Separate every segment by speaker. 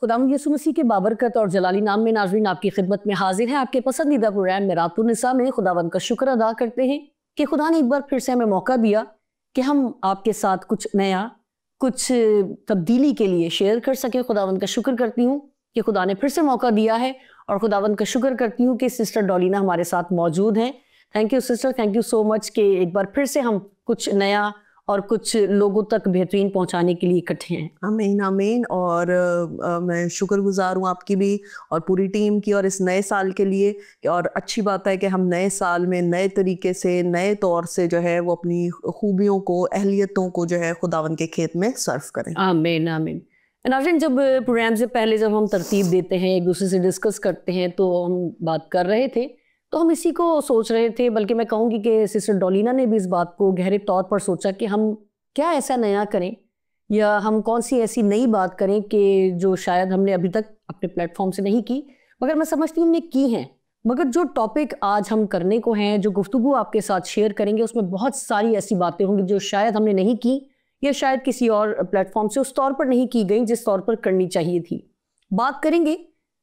Speaker 1: खुदावंद यीशु मसीह के बाबरकत और जलाली नाम में नाज़रीन आपकी खिदमत में हाजिर हैं। आपके पसंदीदा प्रोग्राम मेरातुन्निसा में खुदावंद का शुक्र अदा करते हैं कि खुदा ने एक बार फिर से हमें मौका दिया कि हम आपके साथ कुछ नया, कुछ तब्दीली के लिए शेयर कर सकें। खुदावंद का शुक्र करती हूँ कि खुदा ने फिर से मौका दिया है और खुदावंद का शुक्र करती हूँ कि सिस्टर डॉलिना हमारे साथ मौजूद हैं। Thank you sister, thank you so much कि एक बार फिर से हम कुछ नया और कुछ लोगों तक बेहतरीन पहुंचाने के लिए इकट्ठे हैं।
Speaker 2: आमीन आमीन। और मैं शुक्रगुजार हूँ आपकी भी और पूरी टीम की और इस नए साल के लिए। और अच्छी बात है कि हम नए साल में नए तरीके से, नए तौर से जो है वो अपनी खूबियों को, अहलियतों को जो है खुदावन के खेत में सर्व करें।
Speaker 1: आमीन आमीन। नाज़रीन, जब प्रोग्राम से पहले जब हम तरतीब देते हैं, एक दूसरे से डिस्कस करते हैं, तो हम बात कर रहे थे, तो हम इसी को सोच रहे थे, बल्कि मैं कहूँगी कि सिस्टर डॉलिना ने भी इस बात को गहरे तौर पर सोचा कि हम क्या ऐसा नया करें या हम कौन सी ऐसी नई बात करें कि जो शायद हमने अभी तक अपने प्लेटफॉर्म से नहीं की, मगर मैं समझती हूँ हमने की हैं। मगर जो टॉपिक आज हम करने को हैं, जो गुफ्तगू आपके साथ शेयर करेंगे, उसमें बहुत सारी ऐसी बातें होंगी जो शायद हमने नहीं की या शायद किसी और प्लेटफॉर्म से उस तौर पर नहीं की गई जिस तौर पर करनी चाहिए थी। बात करेंगे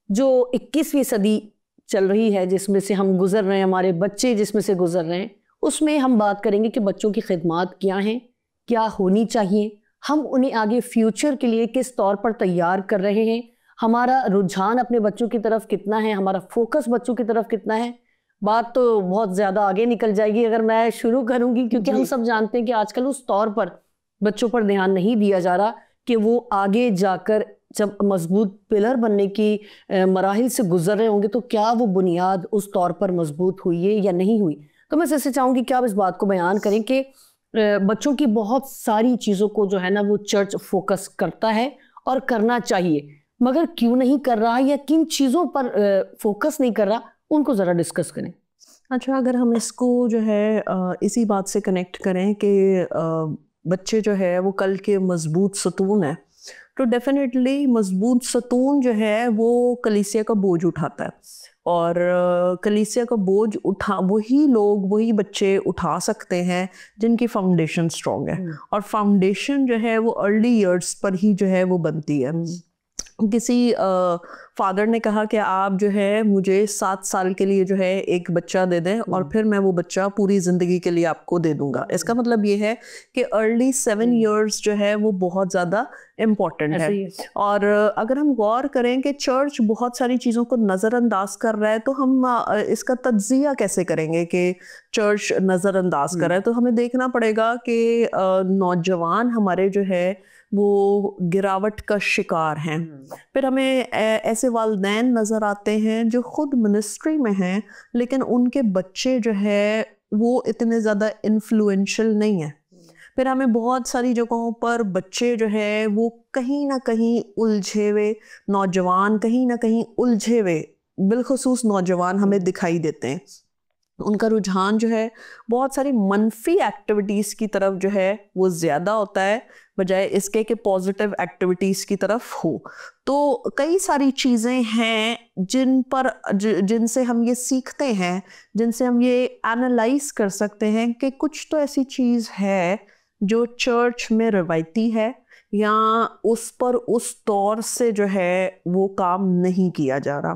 Speaker 1: जो 21वीं सदी चल रही है, जिसमें से हम गुजर रहे हैं, हमारे बच्चे जिसमें से गुजर रहे हैं, उसमें हम बात करेंगे कि बच्चों की खिदमत क्या हैं, क्या होनी चाहिए, हम उन्हें आगे फ्यूचर के लिए किस तौर पर तैयार कर रहे हैं, हमारा रुझान अपने बच्चों की तरफ कितना है, हमारा फोकस बच्चों की तरफ कितना है। बात तो बहुत ज़्यादा आगे निकल जाएगी अगर मैं शुरू करूँगी, क्योंकि हम सब जानते हैं कि आजकल उस तौर पर बच्चों पर ध्यान नहीं दिया जा रहा कि वो आगे जाकर जब मजबूत पिलर बनने की मराहिल से गुजर रहे होंगे तो क्या वो बुनियाद उस तौर पर मजबूत हुई है या नहीं हुई। तो मैं इससे चाहूँगी कि आप इस बात को बयान करें कि बच्चों की बहुत सारी चीज़ों को जो है ना वो चर्च फोकस करता है और करना चाहिए, मगर क्यों नहीं कर रहा या किन चीज़ों पर फोकस नहीं कर रहा, उनको ज़रा डिस्कस करें।
Speaker 2: अच्छा, अगर हम इसको जो है इसी बात से कनेक्ट करें कि बच्चे जो है वो कल के मजबूत सतून है, तो डेफिनेटली मजबूत सतून जो है वो कलीसिया का बोझ उठाता है। और कलीसिया का बोझ वही लोग, वही बच्चे उठा सकते हैं जिनकी फाउंडेशन स्ट्रॉन्ग है। और फाउंडेशन जो है वो अर्ली ईयर्स पर ही जो है वो बनती है। किसी फादर ने कहा कि आप जो है मुझे 7 साल के लिए जो है एक बच्चा दे दें और फिर मैं वो बच्चा पूरी ज़िंदगी के लिए आपको दे दूंगा। इसका मतलब ये है कि अर्ली 7 इयर्स जो है वो बहुत ज़्यादा इम्पॉर्टेंट है। और अगर हम गौर करें कि चर्च बहुत सारी चीज़ों को नज़रअंदाज कर रहा है, तो हम इसका तज्जिया कैसे करेंगे कि चर्च नज़रअंदाज कर रहा है। तो हमें देखना पड़ेगा कि नौजवान हमारे जो है वो गिरावट का शिकार हैं। फिर हमें ऐसे वालिदैन नज़र आते हैं जो खुद मिनिस्ट्री में हैं, लेकिन उनके बच्चे जो है वो इतने ज़्यादा इन्फ्लुएंशियल नहीं हैं। फिर हमें बहुत सारी जगहों पर बच्चे जो है वो कहीं ना कहीं उलझे हुए नौजवान, कहीं ना कहीं उलझे हुए बिलखुसूस नौजवान हमें दिखाई देते हैं। उनका रुझान जो है बहुत सारी मनफी एक्टिविटीज़ की तरफ जो है वो ज़्यादा होता है, बजाय इसके कि पॉजिटिव एक्टिविटीज़ की तरफ हो। तो कई सारी चीज़ें हैं जिनसे हम ये सीखते हैं, जिनसे हम ये एनालाइज कर सकते हैं कि कुछ तो ऐसी चीज़ है जो चर्च में रवायती है या उस पर उस तौर से जो है वो काम नहीं किया जा रहा।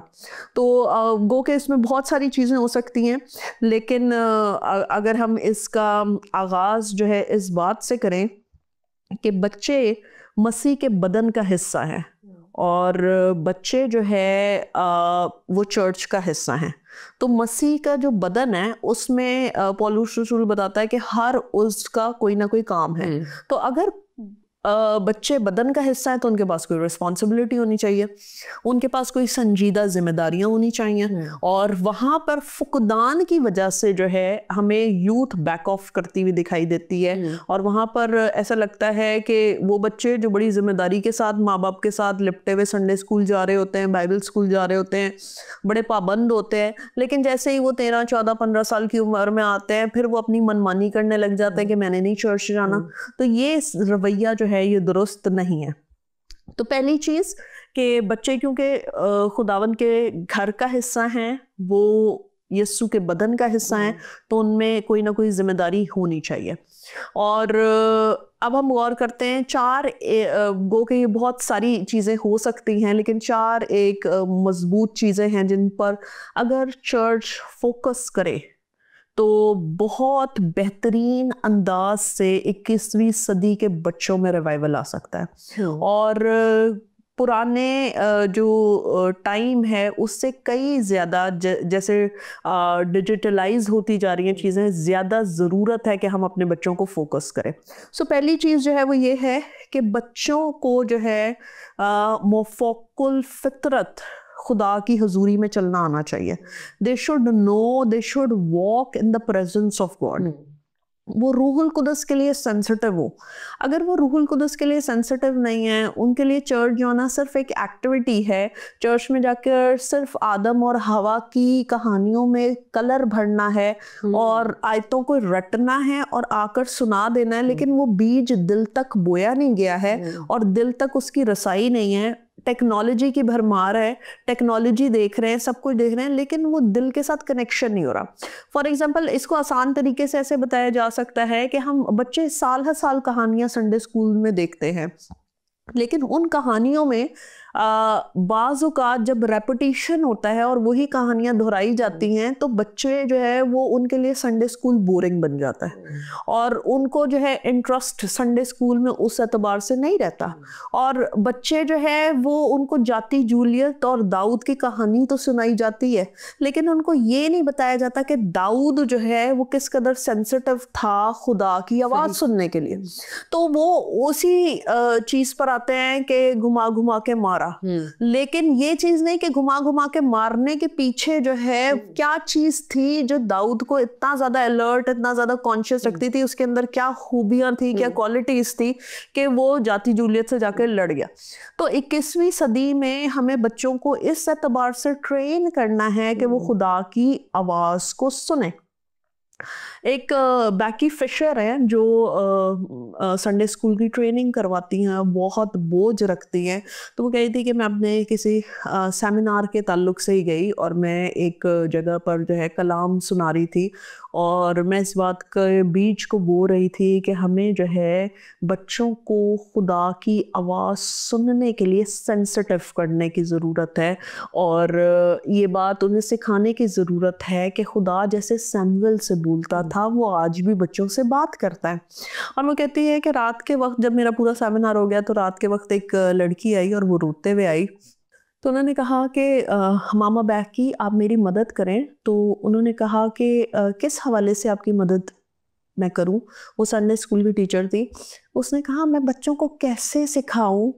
Speaker 2: तो गो के इसमें बहुत सारी चीज़ें हो सकती हैं, लेकिन अगर हम इसका आगाज़ जो है इस बात से करें कि बच्चे मसीह के बदन का हिस्सा हैं और बच्चे जो है वो चर्च का हिस्सा हैं। तो मसीह का जो बदन है उसमें पौलुस रसूल बताता है कि हर उसका कोई ना कोई काम है। तो अगर बच्चे बदन का हिस्सा है तो उनके पास कोई रिस्पॉन्सिबिलिटी होनी चाहिए, उनके पास कोई संजीदा जिम्मेदारियां होनी चाहिए। और वहाँ पर फुकदान की वजह से जो है हमें यूथ बैक ऑफ करती हुई दिखाई देती है। और वहाँ पर ऐसा लगता है कि वो बच्चे जो बड़ी जिम्मेदारी के साथ माँ बाप के साथ लिपटे हुए संडे स्कूल जा रहे होते हैं, बाइबल स्कूल जा रहे होते हैं, बड़े पाबंद होते हैं, लेकिन जैसे ही वो 13, 14, 15 साल की उम्र में आते हैं फिर वो अपनी मनमानी करने लग जाते हैं कि मैंने नहीं चर्च जाना। तो ये रवैया जो है ये दुरुस्त नहीं है। तो पहली चीज कि बच्चे क्योंकि खुदावंद के घर का हिस्सा हैं, वो यीशु के बदन का हिस्सा हैं, तो उनमें कोई ना कोई जिम्मेदारी होनी चाहिए। और अब हम गौर करते हैं, गो के ये बहुत सारी चीज़ें हो सकती हैं, लेकिन 4 एक मजबूत चीज़ें हैं जिन पर अगर चर्च फोकस करे तो बहुत बेहतरीन अंदाज से 21वीं सदी के बच्चों में रिवाइवल आ सकता है। और पुराने जो टाइम है उससे कई ज़्यादा, जैसे डिजिटलाइज होती जा रही हैं चीज़ें, ज़्यादा ज़रूरत है कि हम अपने बच्चों को फोकस करें। सो पहली चीज़ जो है वो ये है कि बच्चों को जो है मौफ़ूक़ुल फ़ितरत खुदा की हजूरी में चलना आना चाहिए। They should know, they should walk in the presence of God. वो रूहुल कुदस के लिए सेंसिटिव हो। अगर वो रूहुल कुदस के लिए सेंसिटिव नहीं है, उनके लिए चर्च जो ना सिर्फ एक एक्टिविटी है, चर्च में जाकर सिर्फ आदम और हवा की कहानियों में कलर भरना है और आयतों को रटना है और आकर सुना देना है, लेकिन वो बीज दिल तक बोया नहीं गया है और दिल तक उसकी रसाई नहीं है। टेक्नोलॉजी की भरमार है, टेक्नोलॉजी देख रहे हैं, सब कुछ देख रहे हैं, लेकिन वो दिल के साथ कनेक्शन नहीं हो रहा। फॉर एग्जांपल, इसको आसान तरीके से ऐसे बताया जा सकता है कि हम बच्चे साल हर साल कहानियां संडे स्कूल में देखते हैं, लेकिन उन कहानियों में बाज़ औक़ात जब रेपिटेशन होता है और वही कहानियां दोहराई जाती हैं तो बच्चे जो है वो, उनके लिए संडे स्कूल बोरिंग बन जाता है और उनको जो है इंटरेस्ट संडे स्कूल में उस एतबार से नहीं रहता। और बच्चे जो है वो, उनको जाती जूलियत और दाऊद की कहानी तो सुनाई जाती है, लेकिन उनको ये नहीं बताया जाता कि दाऊद जो है वो किस कदर सेंसिटिव था खुदा की आवाज़ सुनने के लिए। तो वो उसी चीज़ पर आते हैं कि घुमा घुमा के मारा, लेकिन ये चीज नहीं कि घुमा घुमा के मारने के पीछे जो है क्या चीज थी जो दाऊद को इतना ज्यादा अलर्ट, इतना ज्यादा कॉन्शियस रखती थी, उसके अंदर क्या खूबियां थी, क्या क्वालिटीज थी कि वो जाती जूलियत से जाकर लड़ गया। तो 21वीं सदी में हमें बच्चों को इस एतबार से ट्रेन करना है कि वो खुदा की आवाज को सुने। एक बैकी फिशर है जो संडे स्कूल की ट्रेनिंग करवाती हैं, बहुत बोझ रखती हैं। तो वो कही थी कि मैं अपने किसी सेमिनार के ताल्लुक से ही गई और मैं एक जगह पर जो है कलाम सुना रही थी और मैं इस बात के बीच को बोल रही थी कि हमें जो है बच्चों को खुदा की आवाज़ सुनने के लिए सेंसिटिव करने की ज़रूरत है और ये बात उन्हें सिखाने की ज़रूरत है कि खुदा जैसे सैमुअल से बोलता था वो आज भी बच्चों से बात करता है। और वो कहती है कि रात के वक्त जब मेरा पूरा सेमिनार हो गया तो रात के वक्त एक लड़की आई और वो रोते हुए आई। तो उन्होंने कहा कि मामा बैकी आप मेरी मदद करें। तो उन्होंने कहा कि किस हवाले से आपकी मदद मैं करूं। वो संडे स्कूल की टीचर थी। उसने कहा मैं बच्चों को कैसे सिखाऊं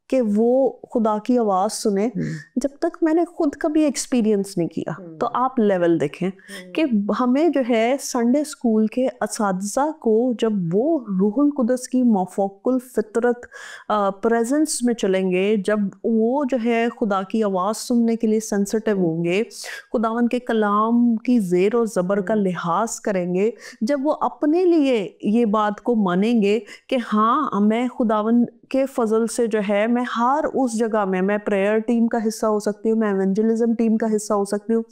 Speaker 2: कि वो खुदा की आवाज़ सुने जब तक मैंने खुद कभी एक्सपीरियंस नहीं किया। तो आप लेवल देखें कि हमें जो है संडे स्कूल के असातिज़ा को जब वो रूहुल कुदस की मौफ़ूक़ुल फ़ितरत प्रेजेंस में चलेंगे, जब वो जो है खुदा की आवाज़ सुनने के लिए सेंसिटिव होंगे, खुदावन के कलाम की ज़ेर और ज़बर का लिहाज करेंगे, जब वो अपने लिए ये बात को मानेंगे कि हाँ मैं खुदावन के फजल से जो है मैं हर उस जगह में, मैं प्रेयर टीम का हिस्सा हो सकती हूँ, मैं एवेंजलिज्म टीम का हिस्सा हो सकती हूँ,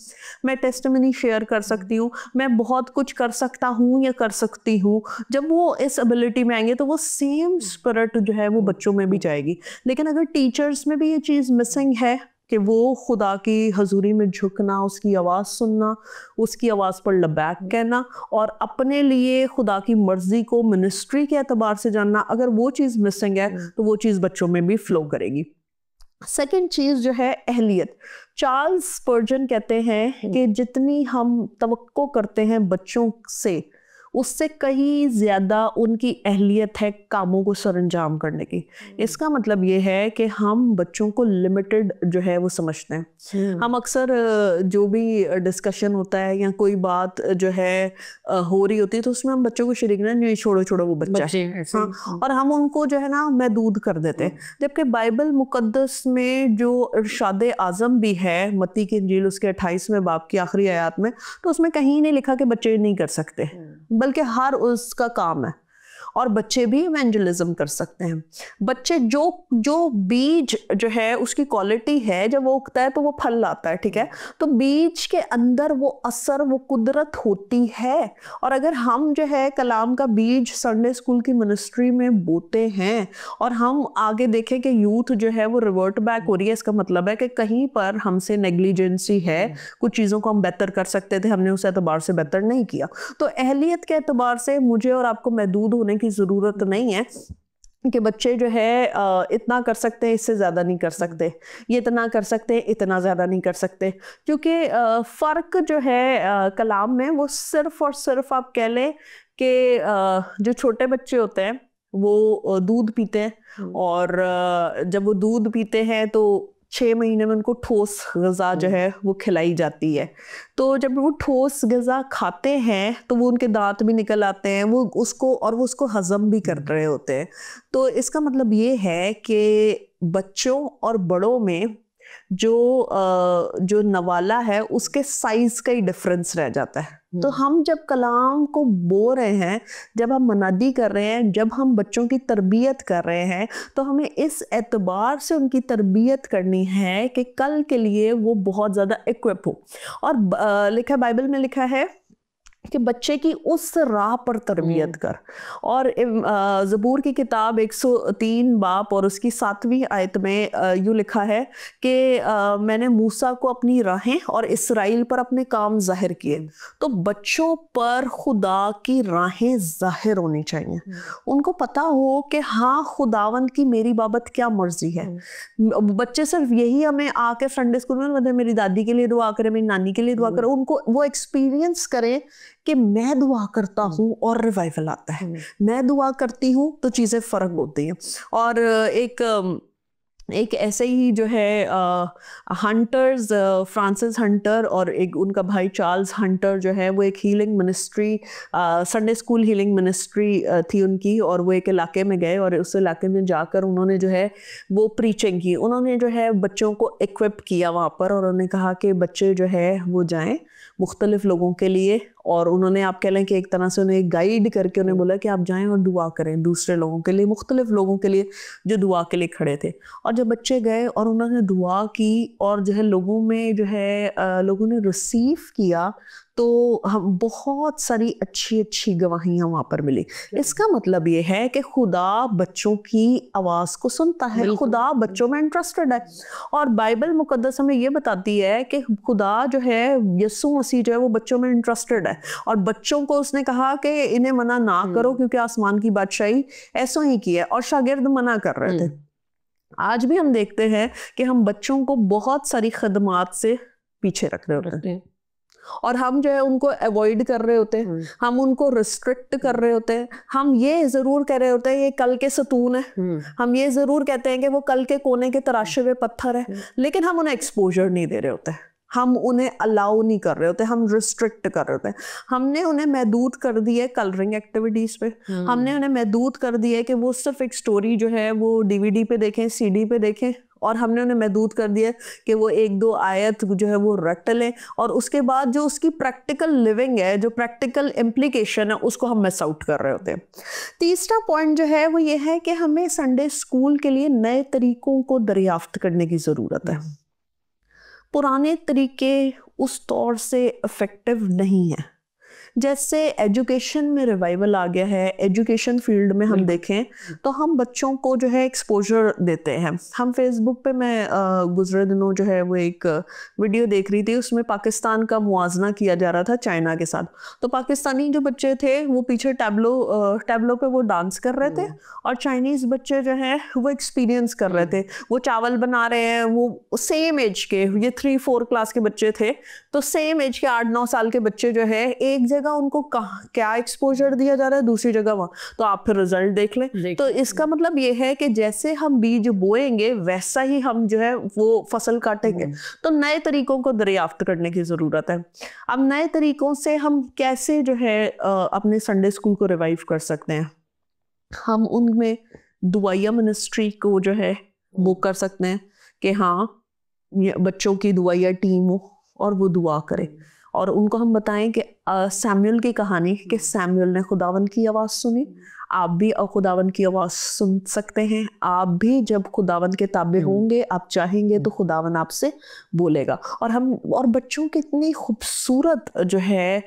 Speaker 2: मैं टेस्टिमनी शेयर कर सकती हूँ, मैं बहुत कुछ कर सकता हूँ या कर सकती हूँ। जब वो इस एबिलिटी में आएंगे तो वो सेम स्पिरिट जो है वो बच्चों में भी जाएगी। लेकिन अगर टीचर्स में भी ये चीज़ मिसिंग है कि वो खुदा की हजूरी में झुकना, उसकी आवाज़ सुनना, उसकी आवाज़ पर लबैक कहना और अपने लिए खुदा की मर्ज़ी को मिनिस्ट्री के एतबार से जानना, अगर वो चीज़ मिसिंग है तो वो चीज़ बच्चों में भी फ्लो करेगी। सेकेंड चीज़ जो है अहलियत। चार्ल्स स्पर्जन कहते हैं कि जितनी हम तवक्को करते हैं बच्चों से, उससे कहीं ज़्यादा उनकी अहलियत है कामों को सरंजाम करने की। इसका मतलब ये है कि हम बच्चों को लिमिटेड जो है वो समझते हैं। हम अक्सर जो भी डिस्कशन होता है या कोई बात जो है हो रही होती है तो उसमें हम बच्चों को शरीक नहीं, छोड़ो छोड़ो वो बच्चा है। हाँ, और हम उनको जो है ना महदूद कर देते हैं। जबकि बाइबल मुकद्दस में जो इरशाद आज़म भी है, मत्ती की इंजील उसके 28वें बाब की आखिरी आयत में, तो उसमें कहीं नहीं लिखा कि बच्चे नहीं कर सकते, बल्कि हर उसका काम है। और बच्चे भी इवेंजलिज्म कर सकते हैं। बच्चे जो बीज जो है उसकी क्वालिटी है, जब वो उगता है तो वो फल लाता है, ठीक है। तो बीज के अंदर वो असर, वो कुदरत होती है। और अगर हम जो है कलाम का बीज संडे स्कूल की मिनिस्ट्री में बोते हैं और हम आगे देखें कि यूथ जो है वो रिवर्ट बैक हो रही है, इसका मतलब है कि कहीं पर हमसे नेग्लिजेंसी है, कुछ चीज़ों को हम बेहतर कर सकते थे, हमने उस एतबार से बेहतर नहीं किया। तो अहलियत के एतबार से मुझे और आपको महदूद होने की ज़रूरत नहीं है कि बच्चे जो है इतना कर सकते हैं, इससे ज़्यादा नहीं कर सकते, ये इतना कर सकते हैं, इतना ज़्यादा नहीं कर सकते। क्योंकि फ़र्क जो है कलाम में वो सिर्फ और सिर्फ आप कह लें कि जो छोटे बच्चे होते हैं वो दूध पीते हैं, और जब वो दूध पीते हैं तो 6 महीने में उनको ठोस ग़िज़ा जो है वो खिलाई जाती है। तो जब वो ठोस ग़िज़ा खाते हैं तो वो उनके दांत भी निकल आते हैं, वो उसको हज़म भी कर रहे होते हैं। तो इसका मतलब ये है कि बच्चों और बड़ों में जो नवाला है उसके साइज का ही डिफरेंस रह जाता है। तो हम जब कलाम को बो रहे हैं, जब हम मनादी कर रहे हैं, जब हम बच्चों की तरबियत कर रहे हैं, तो हमें इस एतबार से उनकी तरबियत करनी है कि कल के लिए वो बहुत ज़्यादा इक्विप हो। और लिखा बाइबल में लिखा है कि बच्चे की उस राह पर तरबियत कर। और ज़बूर की किताब 103 बाप और उसकी 7वीं आयत में यूँ लिखा है कि मैंने मूसा को अपनी राहें और इसराइल पर अपने काम जाहिर किए। तो बच्चों पर खुदा की राहें जाहिर होनी चाहिए, उनको पता हो कि हाँ खुदावंद की मेरी बाबत क्या मर्जी है। बच्चे सिर्फ यही हमें आके संडे स्कूल में मतलब मेरी दादी के लिए दुआ करें, मेरी नानी के लिए दुआ करें, उनको वो एक्सपीरियंस करें कि मैं दुआ करता हूँ और रिवाइवल आता है, मैं दुआ करती हूँ तो चीज़ें फ़र्क होती हैं। और एक ऐसे ही जो है हंटर्स, फ्रांसिस हंटर और एक उनका भाई चार्ल्स हंटर जो है वो एक healing ministry, Sunday school healing ministry थी उनकी, और वो एक इलाके में गए और उस इलाके में जाकर उन्होंने जो है वो प्रीचिंग की। उन्होंने जो है बच्चों को इक्विप किया वहाँ पर, और उन्होंने कहा कि बच्चे जो है वो जाएं मुख्तलिफ लोगों के लिए, और उन्होंने आप कह लें कि एक तरह से उन्हें गाइड करके उन्हें बोला कि आप जाएं और दुआ करें दूसरे लोगों के लिए, मुख्तलिफ लोगों के लिए जो दुआ के लिए खड़े थे। और जब बच्चे गए और उन्होंने दुआ की और जो है लोगों में जो है लोगों ने रिसीव किया, तो हम बहुत सारी अच्छी अच्छी गवाहियाँ वहाँ पर मिली। इसका मतलब ये है कि खुदा बच्चों की आवाज़ को सुनता है, खुदा बच्चों में इंटरेस्टेड है। और बाइबल मुकद्दस हमें ये बताती है कि खुदा जो है यीशु मसीह जो है वो बच्चों में इंटरेस्टेड है, और बच्चों को उसने कहा कि इन्हें मना ना करो क्योंकि आसमान की बादशाही ऐसा ही की है, और शागिर्द मना कर रहे थे। आज भी हम देखते हैं कि हम बच्चों को बहुत सारी खदमात से पीछे रख रहे होते हैं, और हम जो है उनको अवॉइड कर रहे होते हैं, हम उनको रिस्ट्रिक्ट कर रहे होते हैं। हम ये ज़रूर कह रहे होते हैं ये कल के सतून है, हम ये ज़रूर कहते हैं कि वो कल के कोने के तराशे हुए पत्थर है, लेकिन हम उन्हें एक्सपोजर नहीं दे रहे होते, हम उन्हें अलाउ नहीं कर रहे होते, हम रिस्ट्रिक्ट कर रहे होते हैं। हमने उन्हें महदूद कर दिया है कलरिंग एक्टिविटीज़ पे, हमने उन्हें महदूद कर दिया है कि वो सिर्फ एक स्टोरी जो है वो DVD पे देखें, CD पे देखें, और हमने उन्हें महदूद कर दिया कि वो 1-2 आयत जो है वो रट लें, और उसके बाद जो उसकी प्रैक्टिकल लिविंग है, जो प्रैक्टिकल इम्प्लीकेशन है, उसको हम मिस आउट कर रहे होते हैं। तीसरा पॉइंट जो है वो ये है कि हमें संडे स्कूल के लिए नए तरीकों को दरियाफ्त करने की ज़रूरत है। पुराने तरीके उस तौर से इफ़ेक्टिव नहीं हैं। जैसे एजुकेशन में रिवाइवल आ गया है, एजुकेशन फील्ड में हम देखें तो हम बच्चों को जो है एक्सपोजर देते हैं। हम फेसबुक पे मैं गुज़रे दिनों जो है वो एक वीडियो देख रही थी, उसमें पाकिस्तान का मुआजना किया जा रहा था चाइना के साथ। तो पाकिस्तानी जो बच्चे थे वो पीछे टैबलो पे वो डांस कर रहे थे, और चाइनीज़ बच्चे जो हैं वो एक्सपीरियंस कर रहे थे, वो चावल बना रहे हैं। वो सेम एज के, ये 3-4 क्लास के बच्चे थे, तो सेम एज के 8-9 साल के बच्चे जो है एक जगह उनको क्या एक्सपोजर दिया जा रहा है, दूसरी जगह वहाँ, तो आप फिर रिजल्ट देख लें। तो इसका मतलब ये है कि जैसे हम बीज बोएंगे वैसा ही हम जो है वो फसल काटेंगे। तो नए तरीकों को दरियाफ्त करने की ज़रूरत है। अब नए तरीकों से हम कैसे जो है अपने संडे स्कूल को रिवाइव कर सकते हैं। हम उनमें दुआया मिनिस्ट्री को जो है वो कर सकते हैं कि हाँ बच्चों की दुआया टीम हो और वो दुआ करे, और उनको हम बताएं कि सैमुअल की कहानी कि सैमुअल ने खुदावन की आवाज़ सुनी, आप भी खुदावन की आवाज़ सुन सकते हैं। आप भी जब खुदावन के ताबे होंगे, आप चाहेंगे तो खुदावन आपसे बोलेगा। और बच्चों की इतनी खूबसूरत जो है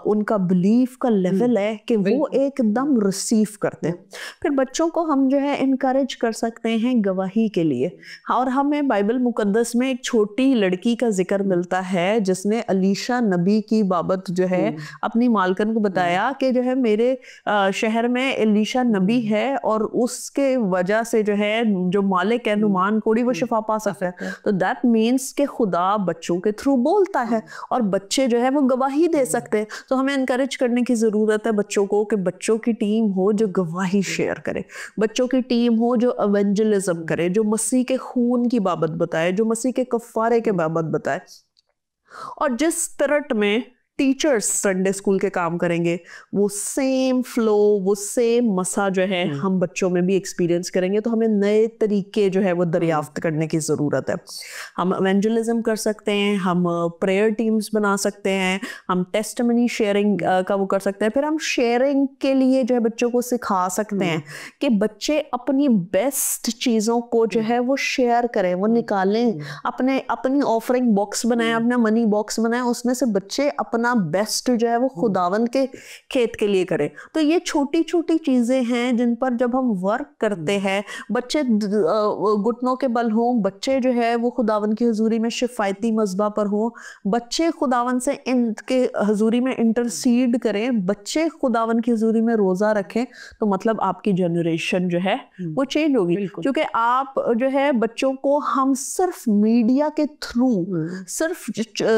Speaker 2: उनका बिलीफ का लेवल है कि वो एकदम रिसीव करते हैं। फिर बच्चों को हम जो है इनकरेज कर सकते हैं गवाही के लिए। और हमें बाइबल मुकद्दस में एक छोटी लड़की का जिक्र मिलता है जिसने अलीशा नबी की बाबत जो है अपनी मालकन को बताया कि जो है मेरे शहर में अलीशा नबी है और उसके वजह से जो है जो मालिक है नुमान कोड़ी वो शिफा पा सकता है। तो दैट मीन्स कि खुदा बच्चों के थ्रू बोलता है और बच्चे जो है वो गवाही दे सकते हैं। तो हमें इनकरेज करने की ज़रूरत है बच्चों को कि बच्चों की टीम हो जो गवाही शेयर करे, बच्चों की टीम हो जो एवेंजलिज्म करे, जो मसीह के खून की बाबत बताए, जो मसीह के कफ़ारे के बाबत बताए। और जिस स्पिरिट में टीचर्स संडे स्कूल के काम करेंगे वो सेम फ्लो, वो सेम मसा जो है हम बच्चों में भी एक्सपीरियंस करेंगे। तो हमें नए तरीके जो है वो दरियाफ्त करने की ज़रूरत है। हम एवेंजलिज्म कर सकते हैं, हम प्रेयर टीम्स बना सकते हैं, हम टेस्टिमनी शेयरिंग का वो कर सकते हैं। फिर हम शेयरिंग के लिए जो है बच्चों को सिखा सकते हैं कि बच्चे अपनी बेस्ट चीज़ों को जो है वो शेयर करें, वो निकालें, अपनी ऑफरिंग बॉक्स बनाएं, अपना मनी बॉक्स बनाएं, उसमें से बच्चे अपना बेस्ट जो है वो खुदावन के खेत के लिए करें। तो ये छोटी छोटी चीजें हैं जिन पर जब हम वर्क करते हैं, बच्चे घुटनों के बल हों, बच्चे जो है वो खुदावन की हुजूरी में शिफायती मज़बा पर हों, बच्चे खुदावन से इनके हुजूरी में इंटरसीड करें, बच्चे खुदावन की हुजूरी में रोज़ा रखें, तो मतलब आपकी जनरेशन जो है वो चेंज होगी। क्योंकि आप जो है बच्चों को हम सिर्फ मीडिया के थ्रू, सिर्फ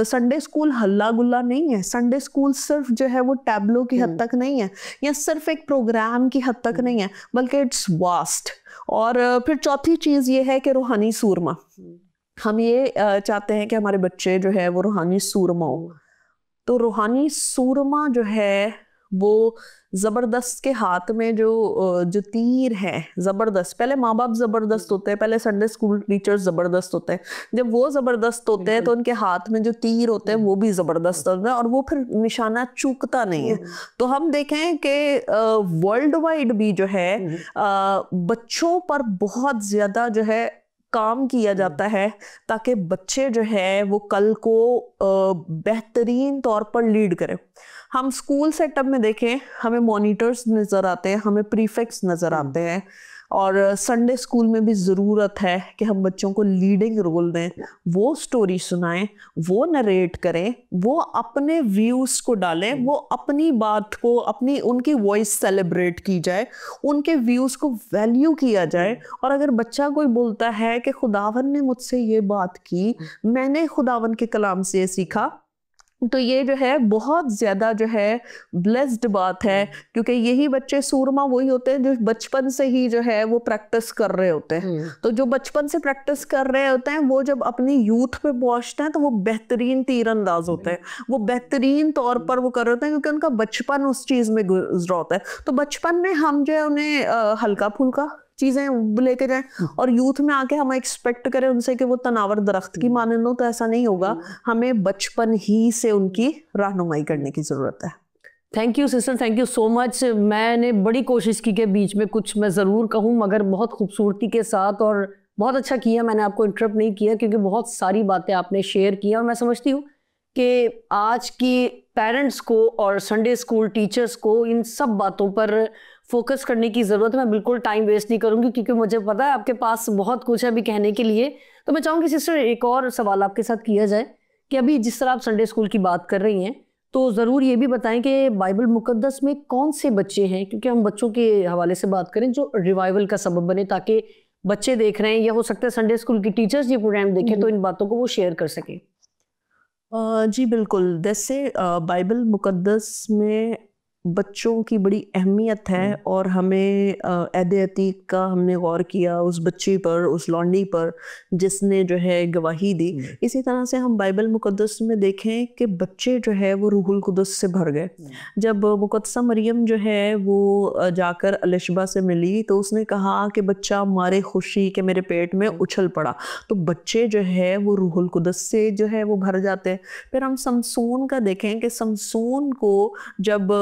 Speaker 2: संडे स्कूल हल्ला गुल्ला नहीं है, संडे स्कूल सिर्फ जो है वो टैबलो की हद तक नहीं है या सिर्फ एक प्रोग्राम की हद तक नहीं है, बल्कि इट्स वास्ट। और फिर चौथी चीज ये है कि रूहानी सूरमा, हम ये चाहते हैं कि हमारे बच्चे जो है वो रूहानी सूरमा हो। तो रूहानी सूरमा जो है वो ज़बरदस्त के हाथ में जो तीर है, ज़बरदस्त। पहले माँ बाप ज़बरदस्त होते हैं, पहले संडे स्कूल टीचर्स ज़बरदस्त होते हैं। जब वो ज़बरदस्त होते हैं तो उनके हाथ में जो तीर होते हैं वो भी ज़बरदस्त होते हैं और वो फिर निशाना चूकता नहीं है। तो हम देखें कि वर्ल्ड वाइड भी जो है बच्चों पर बहुत ज़्यादा जो है काम किया जाता है ताकि बच्चे जो है वो कल को बेहतरीन तौर पर लीड करें। हम स्कूल सेटअप में देखें, हमें मॉनिटर्स नज़र आते हैं, हमें प्रीफेक्ट्स नज़र आते हैं, और संडे स्कूल में भी ज़रूरत है कि हम बच्चों को लीडिंग रोल दें, वो स्टोरी सुनाएं, वो नरेट करें, वो अपने व्यूज़ को डालें, वो अपनी बात को, अपनी उनकी वॉइस सेलिब्रेट की जाए, उनके व्यूज़ को वैल्यू किया जाए। और अगर बच्चा कोई बोलता है कि खुदावन ने मुझसे ये बात की, मैंने खुदावन के कलाम से सीखा, तो ये जो है बहुत ज़्यादा जो है ब्लेस्ड बात है, क्योंकि यही बच्चे सूरमा वही होते हैं जो बचपन से ही जो है वो प्रैक्टिस कर रहे होते हैं। तो जो बचपन से प्रैक्टिस कर रहे होते हैं वो जब अपनी यूथ पे पहुंचते हैं तो वो बेहतरीन तीरंदाज होते हैं, वो बेहतरीन तौर पर वो कर रहे होते हैं क्योंकि उनका बचपन उस चीज़ में गुजरा होता है। तो बचपन में हम जो है उन्हें हल्का फुल्का चीज़ें लेके जाएं और यूथ में आके हम एक्सपेक्ट करें उनसे कि वो तनावर दरख्त की माने लो, तो ऐसा नहीं होगा। हमें बचपन ही से उनकी रहनुमाई करने की ज़रूरत है।
Speaker 1: Thank you sister, thank you so much. मैंने बड़ी कोशिश की कि बीच में कुछ मैं ज़रूर कहूँ, मगर बहुत खूबसूरती के साथ, और बहुत अच्छा किया, मैंने आपको इंटरप्ट नहीं किया क्योंकि बहुत सारी बातें आपने शेयर की। और मैं समझती हूँ कि आज की पेरेंट्स को और संडे स्कूल टीचर्स को इन सब बातों पर फोकस करने की ज़रूरत है। मैं बिल्कुल टाइम वेस्ट नहीं करूँगी क्योंकि मुझे पता है आपके पास बहुत कुछ है अभी कहने के लिए। तो मैं चाहूँगी सिस्टर एक और सवाल आपके साथ किया जाए कि अभी जिस तरह आप संडे स्कूल की बात कर रही हैं, तो ज़रूर ये भी बताएं कि बाइबल मुकद्दस में कौन से बच्चे हैं, क्योंकि हम बच्चों के हवाले से बात करें जो रिवाइवल का सबब बने, ताकि बच्चे देख रहे हैं या हो सकता है संडे स्कूल की टीचर्स ये प्रोग्राम देखें तो इन बातों को वो शेयर कर सकें।
Speaker 2: जी बिल्कुल। जैसे बाइबल मुकद्दस में बच्चों की बड़ी अहमियत है और हमें ऐद अतीक का हमने गौर किया उस बच्ची पर, उस लौंडी पर जिसने जो है गवाही दी। इसी तरह से हम बाइबल मुकद्दस में देखें कि बच्चे जो है वो रूहुल कुदस से भर गए। जब मुकद्दसा मरियम जो है वो जाकर अलिशबा से मिली तो उसने कहा कि बच्चा मारे खुशी के मेरे पेट में उछल पड़ा। तो बच्चे जो है वो रूहुल कुदस से जो है वो भर जाते हैं। फिर हम समसून का देखें कि समसून को जब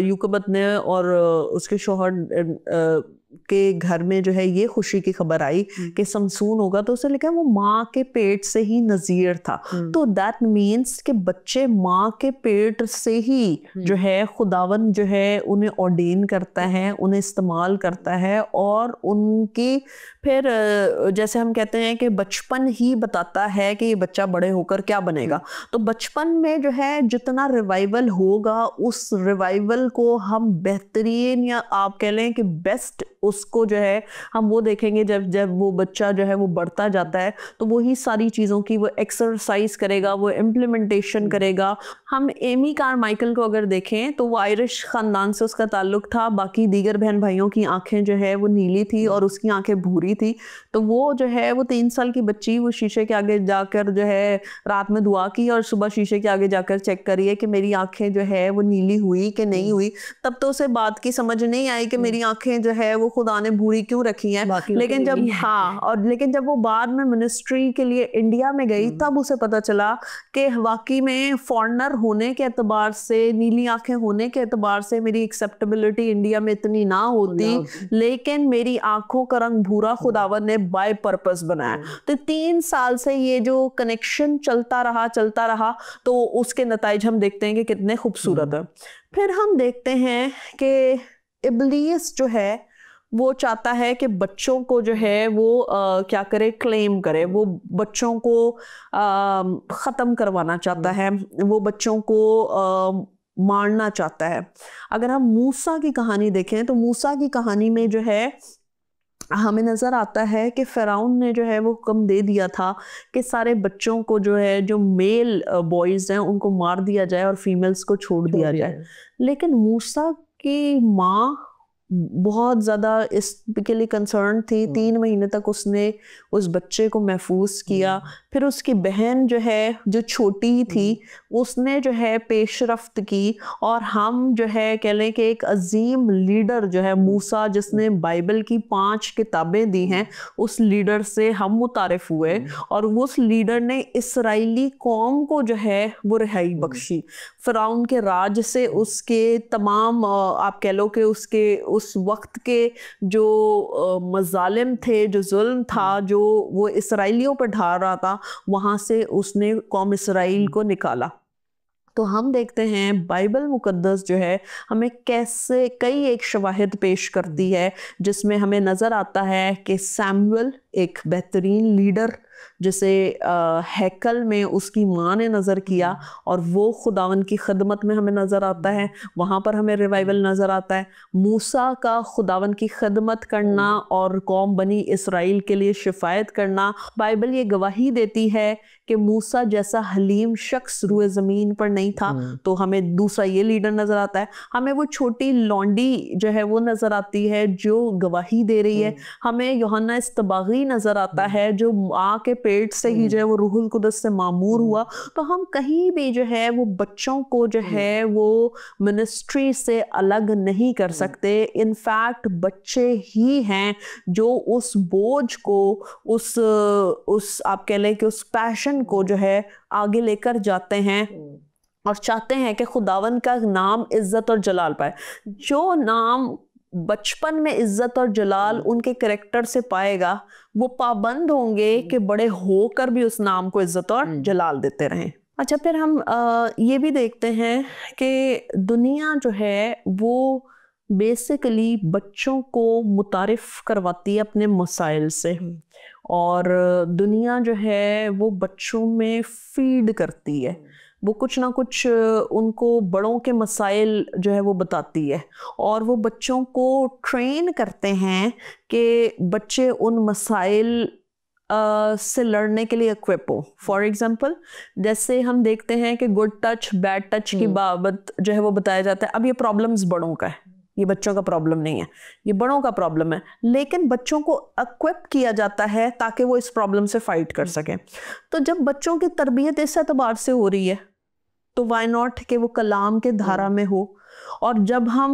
Speaker 2: यूकबत ने और उसके शौहर के घर में जो है ये खुशी की खबर आई कि समसून होगा, तो उसे लिखा वो माँ के पेट से ही नजीर था। तो दैट मीन्स कि बच्चे माँ के पेट से ही जो है खुदावन जो है उन्हें ऑर्डेन करता है, उन्हें इस्तेमाल करता है, और उनकी फिर जैसे हम कहते हैं कि बचपन ही बताता है कि ये बच्चा बड़े होकर क्या बनेगा। तो बचपन में जो है जितना रिवाइवल होगा, उस रिवाइवल को हम बेहतरीन, या आप कह लें कि बेस्ट, उसको जो है हम वो देखेंगे जब जब वो बच्चा जो है वो बढ़ता जाता है, तो वही सारी चीज़ों की वो एक्सरसाइज करेगा, वो इम्प्लीमेंटेशन करेगा। हम एमी कारमाइकल को अगर देखें तो वो आयरिश ख़ानदान से उसका ताल्लुक था, बाकी दीगर बहन भाइयों की आंखें जो है वो नीली थी और उसकी आंखें भूरी थी। तो वो जो है वो 3 साल की बच्ची, वो शीशे के आगे जाकर जो है रात में दुआ की और सुबह शीशे के आगे जाकर चेक करिए कि मेरी आंखें जो है वो नीली हुई कि नहीं हुई। तब तो उसे बात की समझ नहीं आई कि मेरी आंखें जो है वो खुदा ने भूरी क्यों रखी हैं। लेकिन जब लेकिन जब वो बाद में मिनिस्ट्री के लिए इंडिया में गई, तब उसे पता चला कि वाकई में फॉरेनर होने के एतबार से, नीली आंखें होने के एतबार से मेरी एक्सेप्टेबिलिटी इंडिया में इतनी ना होती, लेकिन मेरी आंखों का रंग भूरा खुदावन ने बाय पर्पस बनाया। तो 3 साल से ये जो कनेक्शन चलता रहा, तो उसके नताइज हम देखते हैं कि कितने खूबसूरत है। फिर हम देखते हैं कि इब्लीस जो है वो चाहता है कि बच्चों को जो है वो क्या करे, क्लेम करे, वो बच्चों को ख़त्म करवाना चाहता है, वो बच्चों को मारना चाहता है। अगर हम मूसा की कहानी देखें तो मूसा की कहानी में जो है हमें नज़र आता है कि फ़िरौन ने जो है वो हुक्म दे दिया था कि सारे बच्चों को जो है, जो मेल बॉयज़ हैं उनको मार दिया जाए और फीमेल्स को छोड़ दिया जाए। लेकिन मूसा की माँ बहुत ज़्यादा इसके लिए कंसर्न थी। 3 महीने तक उसने उस बच्चे को महफूज किया। फिर उसकी बहन जो है, जो छोटी थी, उसने जो है पेशरफ्त की, और हम जो है कह लें कि एक अजीम लीडर जो है मूसा, जिसने बाइबल की 5 किताबें दी हैं, उस लीडर से हम मुतारिफ हुए, और उस लीडर ने इसराइली कौम को जो है वो रिहाई बख्शी फ़िरौन के राज से, उसके तमाम आप कह लो कि उसके उस वक्त के जो मज़ालिम थे, जो जुल्म था, जो वो इसराइलियों पर ढा रहा था, वहाँ से उसने कौम इसराइल को निकाला। तो हम देखते हैं बाइबल मुकद्दस जो है हमें कैसे कई एक शवाहिद पेश करती है, जिसमें हमें नज़र आता है कि सैमुअल एक बेहतरीन लीडर, जिसे हैकल में उसकी माँ ने नज़र किया, और वो खुदावन की खिदमत में हमें नज़र आता है, वहाँ पर हमें रिवाइवल नज़र आता है। मूसा का खुदावन की खिदमत करना और कौम बनी इसराइल के लिए शिफायत करना, बाइबल ये गवाही देती है कि मूसा जैसा हलीम शख्स रुए ज़मीन पर नहीं था। तो हमें दूसरा ये लीडर नज़र आता है, हमें वो छोटी लौंडी जो है वो नज़र आती है जो गवाही दे रही है, हमें यूहन्ना इस्तबागी नज़र आता है जो माँ के पेट से ही जो है वो रूहुल कुदस से मामूर हुआ। तो हम कहीं भी जो है वो बच्चों को जो है वो मिनिस्ट्री से अलग नहीं कर सकते। इनफैक्ट बच्चे ही हैं जो उस बोझ को, उस आप कह लें कि उस पैशन को जो है आगे लेकर जाते हैं और चाहते हैं कि खुदावन का नाम इज्जत और जलाल पाए। जो नाम बचपन में इज्जत और जलाल उनके कैरेक्टर से पाएगा, वो पाबंद होंगे कि बड़े होकर भी उस नाम को इज्जत और जलाल देते रहें। अच्छा, फिर हम ये भी देखते हैं कि दुनिया जो है वो बेसिकली बच्चों को मुतारिफ करवाती है अपने मसाइल से, और दुनिया जो है वो बच्चों में फीड करती है, वो कुछ ना कुछ उनको बड़ों के मसाइल जो है वो बताती है, और वो बच्चों को ट्रेन करते हैं कि बच्चे उन मसाइल से लड़ने के लिए इक्विप हो। फॉर एग्जाम्पल, जैसे हम देखते हैं कि गुड टच बैड टच की बाबत जो है वो बताया जाता है। अब ये प्रॉब्लम्स बड़ों का है, ये बच्चों का प्रॉब्लम नहीं है, ये बड़ों का प्रॉब्लम है, लेकिन बच्चों को इक्विप किया जाता है ताकि वो इस प्रॉब्लम से फाइट कर सकें। तो जब बच्चों की तरबियत इस एतबार से हो रही है तो वाई नॉट कि वो कलाम के धारा में हो। और जब हम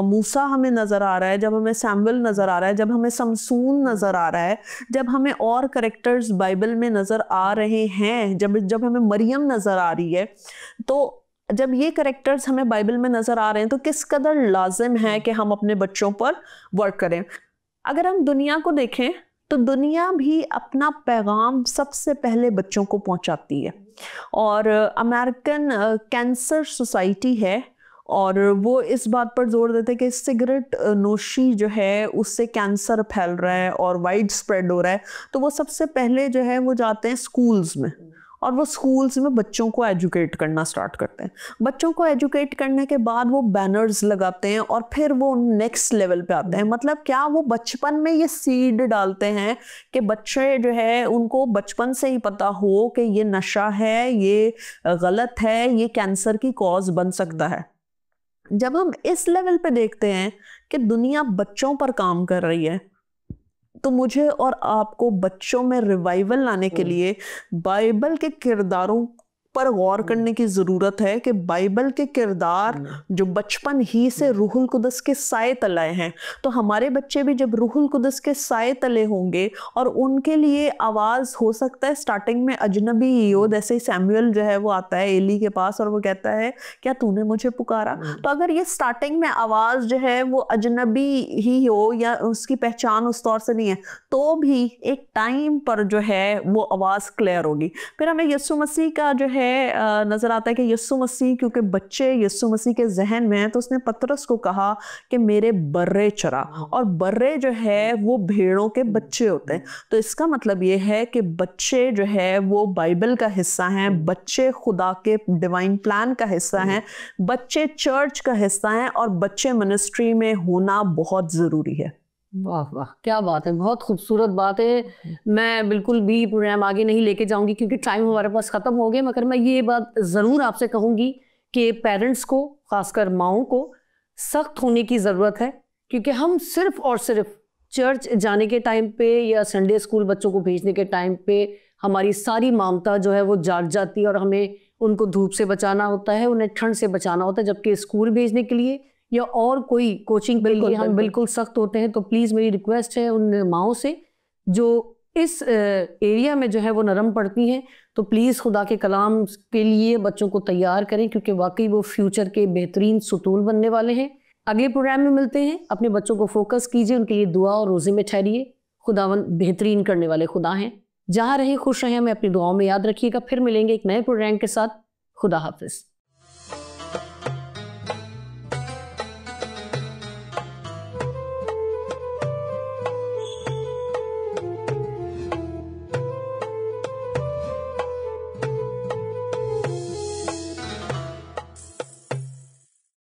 Speaker 2: मूसा हमें नज़र आ रहा है, जब हमें सैमुअल नज़र आ रहा है, जब हमें समसून नज़र आ रहा है, जब हमें और कैरेक्टर्स बाइबल में नज़र आ रहे हैं, जब हमें मरियम नज़र आ रही है, तो जब ये करेक्टर्स हमें बाइबल में नजर आ रहे हैं तो किस कदर लाजिम है कि हम अपने बच्चों पर वर्क करें। अगर हम दुनिया को देखें तो दुनिया भी अपना पैगाम सबसे पहले बच्चों को पहुंचाती है, और अमेरिकन कैंसर सोसाइटी है और वो इस बात पर जोर देते हैं कि सिगरेट नोशी जो है उससे कैंसर फैल रहा है और वाइड स्प्रेड हो रहा है। तो वो सबसे पहले जो है वो जाते हैं स्कूल्स में, और वो स्कूल्स में बच्चों को एजुकेट करना स्टार्ट करते हैं। बच्चों को एजुकेट करने के बाद वो बैनर्स लगाते हैं और फिर वो नेक्स्ट लेवल पे आते हैं। मतलब क्या, वो बचपन में ये सीड डालते हैं कि बच्चे जो है उनको बचपन से ही पता हो कि ये नशा है, ये गलत है, ये कैंसर की कॉज बन सकता है। जब हम इस लेवल पे देखते हैं कि दुनिया बच्चों पर काम कर रही है, तो मुझे और आपको बच्चों में रिवाइवल लाने के लिए बाइबल के किरदारों पर गौर करने की ज़रूरत है कि बाइबल के किरदार जो बचपन ही से रूहुल कुदस के साए तले हैं, तो हमारे बच्चे भी जब रूहुल कुदस के साए तले होंगे और उनके लिए आवाज़ हो सकता है स्टार्टिंग में अजनबी हो, जैसे ही सैमुअल जो है वो आता है एली के पास और वो कहता है क्या तूने मुझे पुकारा। तो अगर ये स्टार्टिंग में आवाज़ जो है वो अजनबी ही हो या उसकी पहचान उस तौर से नहीं है, तो भी एक टाइम पर जो है वो आवाज़ क्लियर होगी। फिर हमें यीशु मसीह का जो है नजर आता है कि यीशु मसीह, क्योंकि बच्चे यीशु मसीह के जहन में हैं, तो उसने पतरस को कहा कि मेरे बर्रे चरा, और बर्रे जो है वो भेड़ों के बच्चे होते हैं। तो इसका मतलब ये है कि बच्चे जो है वो बाइबल का हिस्सा हैं, बच्चे खुदा के डिवाइन प्लान का हिस्सा हैं, बच्चे चर्च का हिस्सा हैं, और बच्चे मिनिस्ट्री में होना बहुत ज़रूरी है।
Speaker 1: वाह वाह, क्या बात है, बहुत खूबसूरत बात है। मैं बिल्कुल भी प्रोग्राम आगे नहीं लेके जाऊंगी क्योंकि टाइम हमारे पास ख़त्म हो गया, मगर मैं ये बात ज़रूर आपसे कहूँगी कि पेरेंट्स को, ख़ासकर माओं को सख्त होने की ज़रूरत है, क्योंकि हम सिर्फ और सिर्फ चर्च जाने के टाइम पे या संडे स्कूल बच्चों को भेजने के टाइम पे हमारी सारी ममता जो है वो जाग जाती है और हमें उनको धूप से बचाना होता है, उन्हें ठंड से बचाना होता है, जबकि स्कूल भेजने के लिए या और कोई कोचिंग के लिए हम बिल्कुल सख्त होते हैं। तो प्लीज़ मेरी रिक्वेस्ट है उन माओं से जो इस एरिया में जो है वो नरम पड़ती हैं, तो प्लीज़ खुदा के कलाम के लिए बच्चों को तैयार करें, क्योंकि वाकई वो फ्यूचर के बेहतरीन सुतून बनने वाले हैं। अगले प्रोग्राम में मिलते हैं। अपने बच्चों को फोकस कीजिए, उनके लिए दुआ और रोज़े में ठहरिए। खुदावन बेहतरीन करने वाले खुदा हैं। जहाँ रहें खुश रहें, हमें अपनी दुआओं में याद रखिएगा। फिर मिलेंगे एक नए प्रोग्राम के साथ। खुदा हाफिज़।